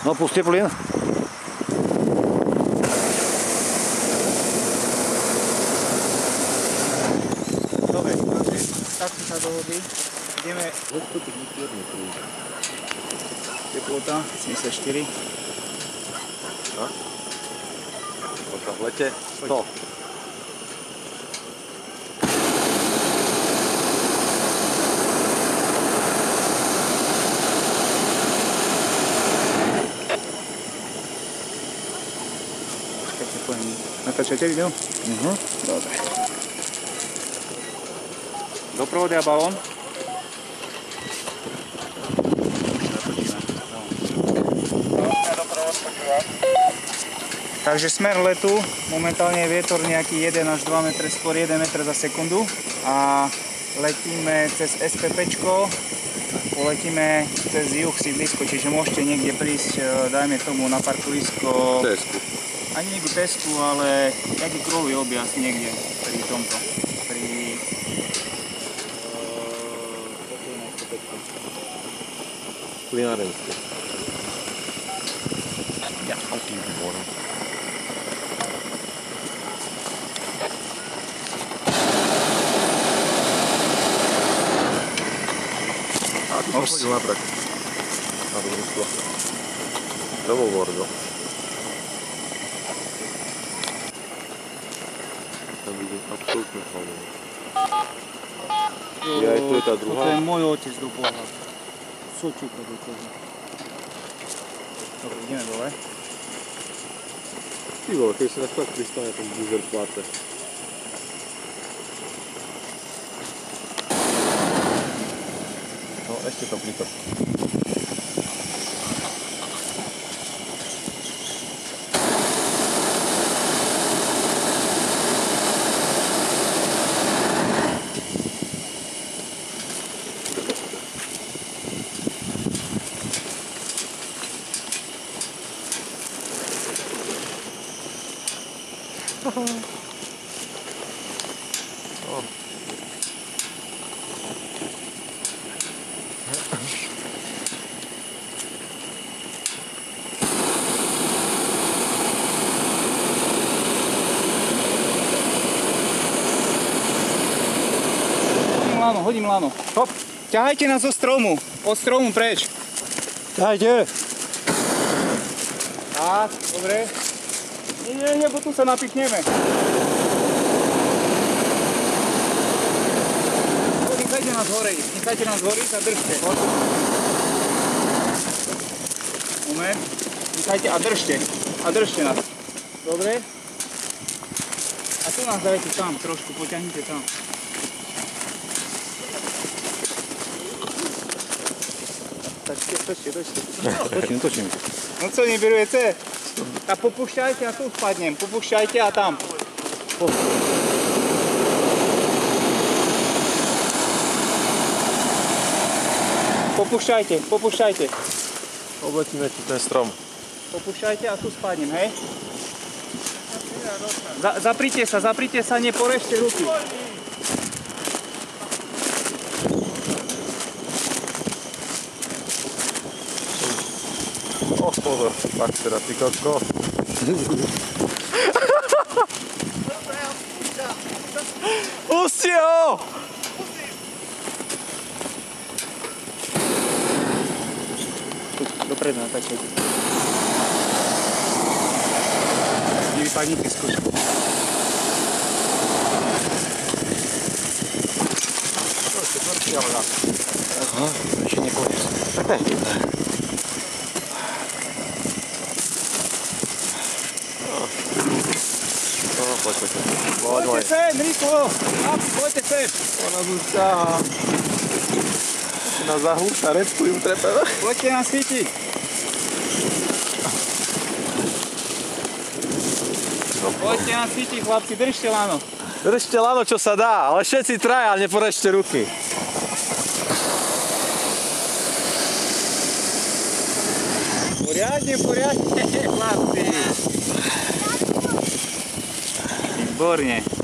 No pusti plyn. Dobre, tak sa dohodli. Ideme... Teplota 74. V lete 100. Natáčate video? Dobre. Doprovodia balón. Takže smer letu, momentálne je vietor nejaký 1 až 2 metre, skôr 1 metr za sekundu a letíme cez SPPčko, poletíme cez juh sídlisko, čiže môžete niekde prísť, dajme tomu na parkovisko. Tesku. Ani niekde Tesku, ale nejaký kruhový objazd niekde pri tomto. Plynárenské. Ja. Chodil natrať. Na družstvo. To bol bordo. Tam vidím absolútne hlavne. Ja aj tu je tá druhá. Toto je môj otec do Boha. Sočíka do toho. Dobre, ideme dole. Ty vole, keď si na tak pristane ten búzer pláce. No, ešte to pritoč. Hodím lano. Hop. Ťahajte nás zo stromu. Od stromu preč. Ťahajte. Tak, dobre. Nie, bo tu sa napikneme. Nechajte nás horiť a držte. Moment. Nechajte a držte nás. Dobre. A tu nás dajte tam, trošku, poťahnite tam. Točím. No co, neberujete? Tak popúšťajte a tu spadnem. Popúšťajte a tam. Popúšťajte. Obletíme tu ten strom. Popúšťajte a tu spadnem, hej? Zaprite sa, neporežte ruky. Pozor, tak teda ty kokko. Pusti ho! Dopredu natáčajte. Nevypadnite skúšku. Ešte nekonec. Poďte sem, rýchlo! Poďte sem! Ona zúšťaha. Na zahúša, redku im treba. Poďte nás chytiť! Poďte nás chytiť, chlapci, držte lano. Držte lano, čo sa dá, ale všetci traja, neporežte ruky. Poriadne, chlapci. Výborne.